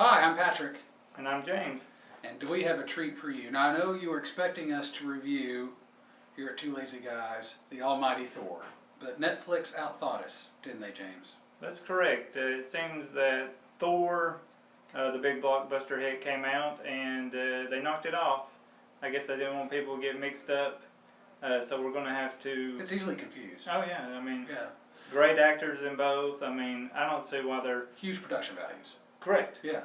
Hi, I'm Patrick. And I'm James. And we have a treat for you. Now, I know you were expecting us to review, here at Two Lazy Guys, the almighty Thor. But Netflix outthought us, didn't they, James? That's correct. It seems that Thor, the big blockbuster hit, came out and they knocked it off. I guess they didn't want people to get mixed up, so we're going to have to... It's easily confused. Oh, yeah. I mean, Yeah. Great actors in both. I mean, I don't see why they're... Huge production values. Correct. Yeah.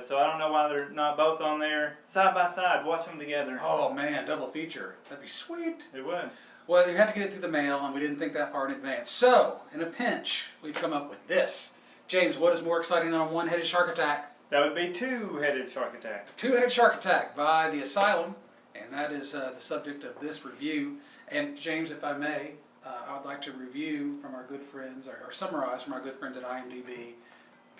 So I don't know why they're not both on there side by side. Watch them together. Oh, man, double feature. That'd be sweet. It would. Well, you had to get it through the mail, and we didn't think that far in advance. So, in a pinch, we've come up with this. James, what is more exciting than a one-headed shark attack? That would be Two-Headed Shark Attack. Two-Headed Shark Attack by the Asylum, and that is the subject of this review. And James, if I may, I would like to review from our good friends, or summarize from our good friends at IMDb,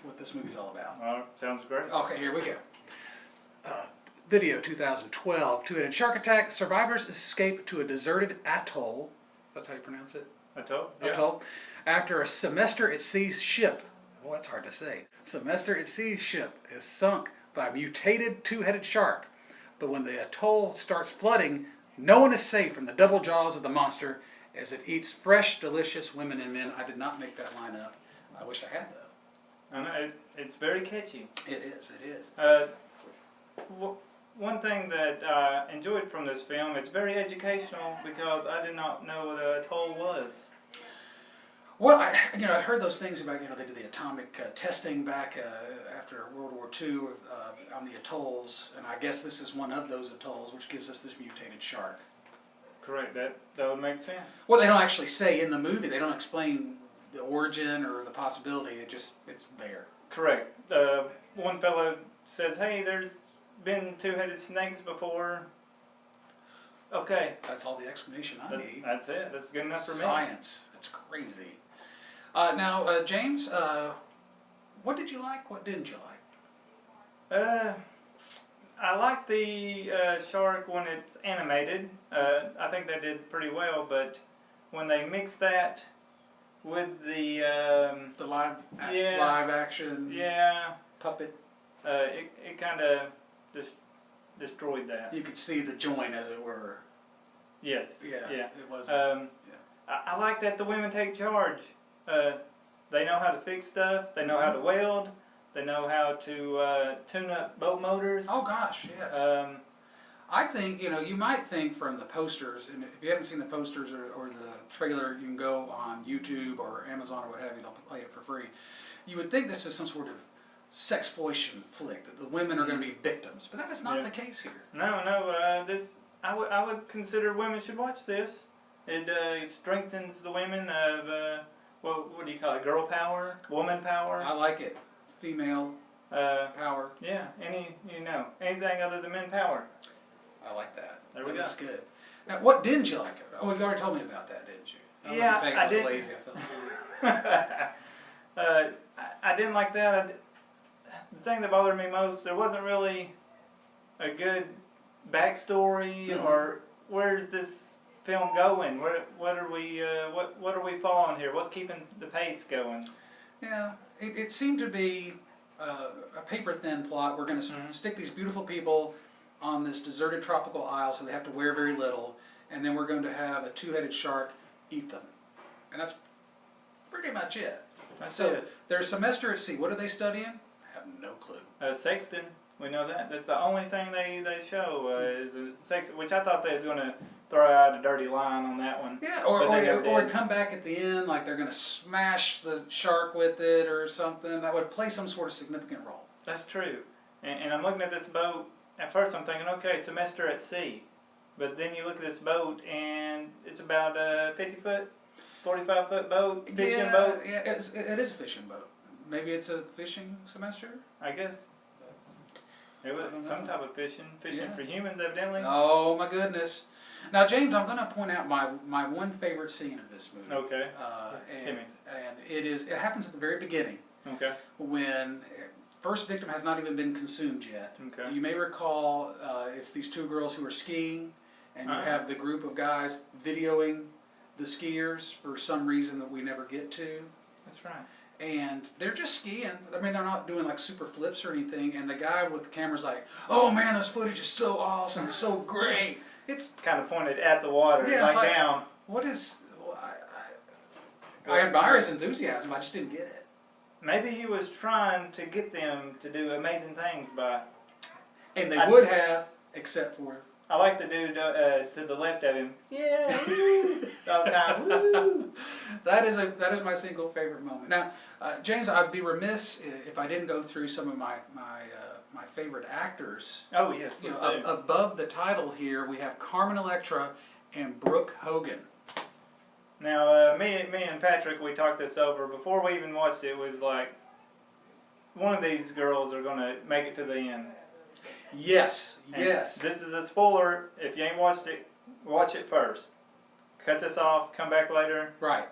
what this movie's all about. Sounds great. Okay, here we go. Video 2012, Two-Headed Shark Attack. Survivors escape to a deserted atoll. That's how you pronounce it? Atoll? Yeah. Atoll. After a semester at sea ship. Well, that's hard to say. Semester at sea ship is sunk by a mutated two-headed shark. But when the atoll starts flooding, no one is safe from the double jaws of the monster as it eats fresh, delicious women and men. I did not make that line up. I wish I had, though. I know, it's very catchy. It is, it is. One thing that I enjoyed from this film, it's very educational because I did not know what a atoll was. Well, I'd heard those things about, they did the atomic testing back after World War II on the atolls, and I guess this is one of those atolls, which gives us this mutated shark. Correct, that would make sense. Well, they don't actually say in the movie, they don't explain the origin or the possibility, it's there. Correct. One fellow says, hey, there's been two-headed snakes before. Okay. That's all the explanation I need. That's it. That's good enough for me. Science. That's crazy. Now, James, what did you like? What didn't you like? I like the shark when it's animated. I think they did pretty well, but when they mix that with the live action puppet, it kind of just destroyed that. You could see the joint, as it were. Yes. Yeah. It was. I like that the women take charge. They know how to fix stuff. They know how to weld. They know how to tune up boat motors. Oh gosh, yes. I think, you might think from the posters, and if you haven't seen the posters or the trailer, you can go on YouTube or Amazon or what have you, they'll play it for free. You would think this is some sort of sexploitation flick, that the women are going to be victims, but that is not the case here. No, this, I would consider women should watch this. It strengthens the women of, what do you call it, girl power, woman power? I like it. Female power. Yeah, anything other than men power. I like that. There we go. That's good. Now, what didn't you like? Oh, you already told me about that, didn't you? I was lazy. I felt I didn't like that. The thing that bothered me most, there wasn't really a good backstory or where's this film going? What are we following here? What's keeping the pace going? Yeah, it seemed to be a paper-thin plot. We're going to stick these beautiful people on this deserted tropical isle, so they have to wear very little, and then we're going to have a two-headed shark eat them. And that's pretty much it. That's it. Their semester at sea, what are they studying? I have no clue. Sexton, we know that. That's the only thing they show is sex, which I thought they was going to throw out a dirty line on that one. Yeah, or come back at the end like they're going to smash the shark with it or something. That would play some sort of significant role. That's true. And I'm looking at this boat. At first I'm thinking, okay, semester at sea. But then you look at this boat and it's about a 50-foot, 45-foot boat, fishing boat. Yeah, it is a fishing boat. Maybe it's a fishing semester? I guess. It was some type of fishing for humans evidently. Oh my goodness. Now James, I'm going to point out my one favorite scene of this movie. Okay. And it happens at the very beginning. Okay. When first victim has not even been consumed yet. Okay. You may recall it's these two girls who are skiing, and you have the group of guys videoing the skiers for some reason that we never get to. That's right. and they're just skiing. I mean, they're not doing like super flips or anything. And the guy with the camera's like, "Oh man, this footage is so awesome, it's so great." It's kind of pointed at the water, yeah, like, it's like down. what is? Well, I admire his enthusiasm. I just didn't get it. Maybe he was trying to get them to do amazing things by. And they would have, except for. I like the dude to the left of him. Yeah, woo! It's all the time. Woo! That is my single favorite moment. Now, James, I'd be remiss if I didn't go through some of my favorite actors. Oh yes, You let's know, do. above the title here, we have Carmen Electra and Brooke Hogan. Now, me and Patrick, we talked this over before we even watched it. It was like, one of these girls are gonna make it to the end. Yes, And yes. this is a spoiler. If you ain't watched it, watch it first. Cut this off. Come back later. Right.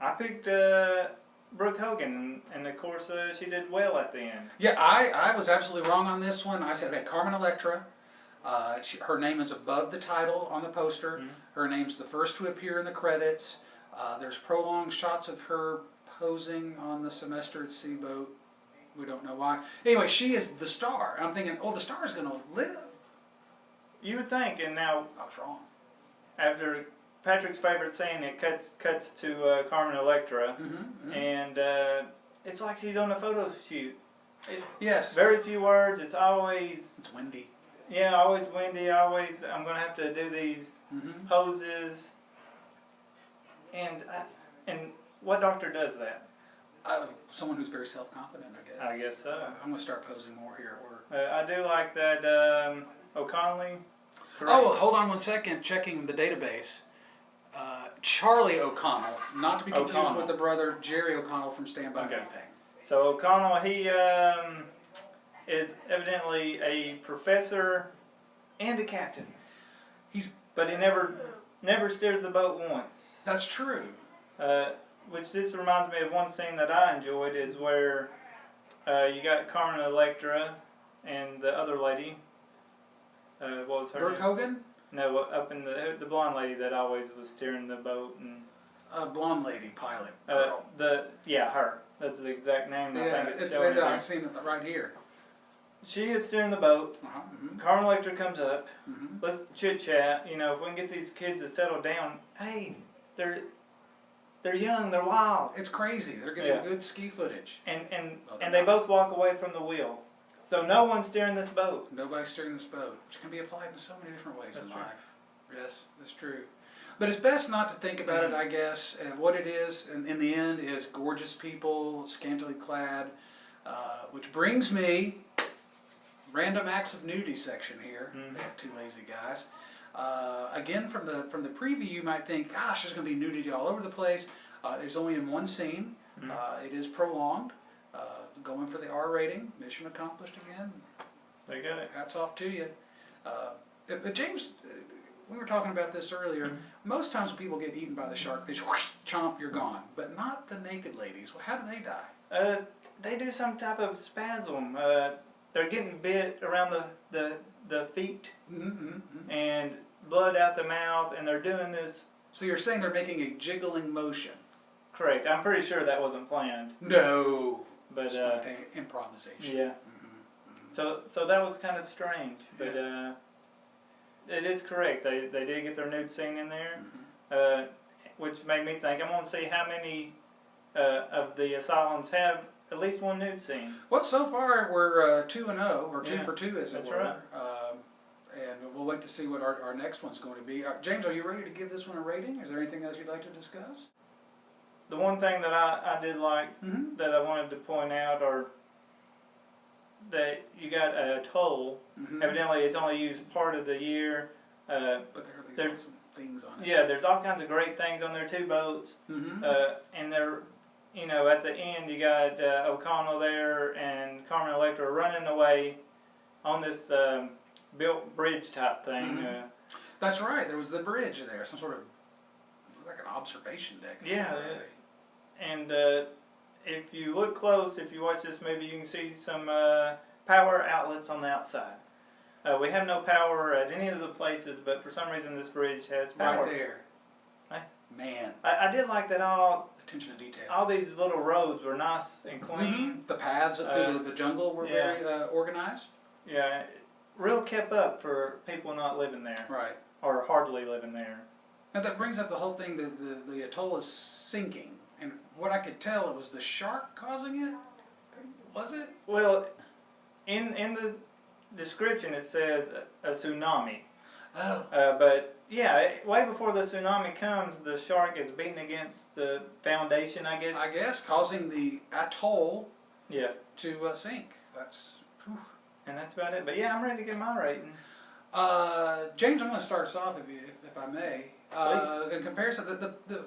I picked Brooke Hogan, and of course she did well at the end. Yeah, I was absolutely wrong on this one. I said, okay, Carmen Electra. Her name is above the title on the poster. Mm-hmm. Her name's the first to appear in the credits. There's prolonged shots of her posing on the Semester at Sea boat. We don't know why. Anyway, she is the star. And I'm thinking, oh, the star is going to live. You would think, and now I was wrong. after Patrick's favorite scene, it cuts to Carmen Electra, and it's like she's on a photo shoot. Yes. Very few words. It's always windy. Yeah, always windy. Always, I'm gonna have to do these poses. And what doctor does that? Someone who's very self-confident, I guess. I guess so. I'm going to start posing more here at work. I do like that O'Connelly. Correct? Oh, hold on one second. Checking the database. Charlie O'Connell, not to be confused O'Connell. with the brother Jerry O'Connell from Stand By Me Okay. thing. So O'Connell, he is evidently a professor and a captain. But he never steers the boat once. That's true. Which this reminds me of one scene that I enjoyed is where you got Carmen Electra and the other lady. What was her Brooke name? Hogan? No, up in the blonde lady that always was steering the boat and. Blonde lady pilot. Her. That's the exact name. I Yeah, think it's showing it I've here. seen it right here. She is steering the boat. Mm-hmm. Carmen Electra comes up. Mm-hmm. Let's chit chat. You know, if we can get these kids to settle down. Hey, they're young. They're wild. It's crazy. They're getting good ski footage. And they both walk away from the wheel. So no one's steering this boat. Nobody's steering this boat, which can be applied in so many different ways That's in true. life. Yes, that's true. But it's best not to think about it, I guess. What it is, in the end, is gorgeous people, scantily clad, which brings me, random acts of nudity section here. They have two lazy guys. Again, from the preview, you might think, gosh, there's going to be nudity all over the place. There's only in one scene. It is prolonged. Going for the R rating. Mission accomplished again. They got it. Hats off to you. But James, we were talking about this earlier. Most times when people get eaten by the shark, they just whoosh, chomp, you're gone. But not the naked ladies. Well, how do they die? They do some type of spasm. They're getting bit around the feet and blood out the mouth, and they're doing this. So you're saying they're making a jiggling motion? Correct. I'm pretty sure that wasn't planned. No. But Spontaneous improvisation. yeah. So that was kind of strange, but it is correct. They did get their nude scene in there, which made me think. I'm going to see how many of the asylums have at least one nude scene. Well, so far we're 2-0, or 2 Yeah, for 2 as it that's were. right. And we'll wait to see what our next one's going to be. James, are you ready to give this one a rating? Is there anything else you'd like to discuss? The one thing that I did like that I wanted to point out are that you got a toll. Evidently, it's only used part of the year. But there's some things on it. Yeah, there's all kinds of great things on their two boats. And they're, you know, at the end you got O'Connell there and Carmen Electra running away on this built bridge type thing. That's right. There was the bridge there, some sort of like an observation deck. Yeah. And if you look close, if you watch this movie, you can see some power outlets on the outside. We have no power at any of the places, but for some reason this bridge has power. Right there. Hey? Man. I did like that all. attention to detail. all these little roads were nice and clean. The paths through the jungle were very organized. Yeah, real kept up for people not living there. Right. Or hardly living there. Now that brings up the whole thing that the atoll is sinking. And what I could tell, it was the shark causing it? Was it? Well, in the description it says a tsunami. Oh. But yeah, way before the tsunami comes, the shark is beating against the foundation, I guess. I guess, causing the atoll Yeah. to sink. That's... Whew. And that's about it. But yeah, I'm ready to get my rating. James, I'm going to start us off, if I may. Please. In comparison, the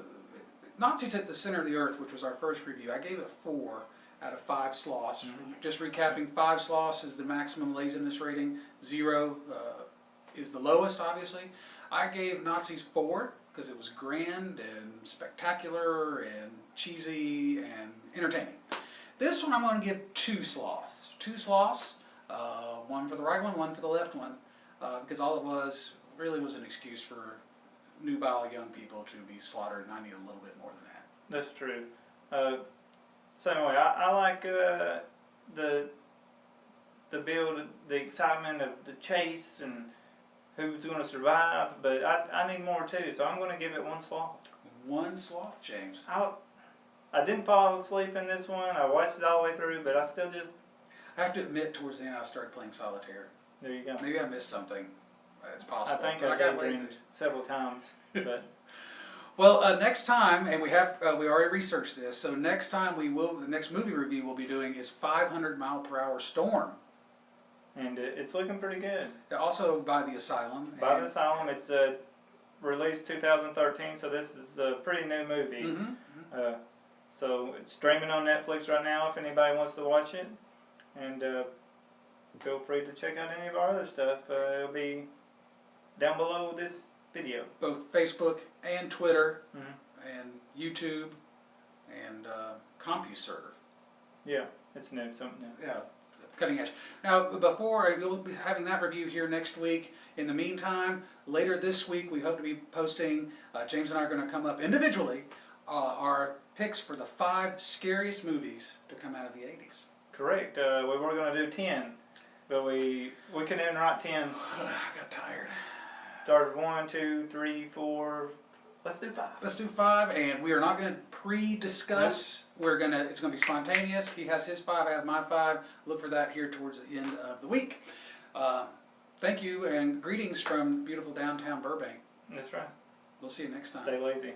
Nazis at the Center of the Earth, which was our first review, I gave it 4 out of 5 sloths. Just recapping, 5 sloths is the maximum laziness rating. 0 is the lowest, obviously. I gave Nazis 4 because it was grand and spectacular and cheesy and entertaining. This one I'm going to give 2 sloths. 2 sloths, one for the right one for the left one, because all it was really was an excuse for nubile young people to be slaughtered, and I need a little bit more than that. That's true. So anyway, I like the build, the excitement of the chase and who's going to survive, but I need more too, so I'm going to give it 1 sloth. 1 sloth, James. I didn't fall asleep in this one. I watched it all the way through, but I still just... I have to admit, towards the end, I started playing solitaire. There you go. Maybe I missed something. It's possible. I think but I got daydreamed lazy. several times, but... Well, next time, and we already researched this. So next time the next movie review we'll be doing is 500 Mile Per Hour Storm. And it's looking pretty good. Also by the Asylum. By the Asylum, it's released 2013, so this is a pretty new movie. So it's streaming on Netflix right now if anybody wants to watch it. And feel free to check out any of our other stuff. It'll be down below this video. Both Facebook and Twitter and YouTube and CompuServe. Yeah, it's new, something new. Yeah, cutting edge. Now, before you'll be having that review here next week. In the meantime, later this week we hope to be posting. James and I are going to come up individually our picks for the 5 scariest movies to come out of the 80s. Correct. We were going to do 10, but we couldn't write 10. I got tired. Started 1, 2, 3, 4. Let's do 5. Let's do 5, and we are not going to pre-discuss. Nope. It's going to be spontaneous. He has his 5, I have my 5. Look for that here towards the end of the week. Thank you, and greetings from beautiful downtown Burbank. That's right. We'll see you next time. Stay lazy.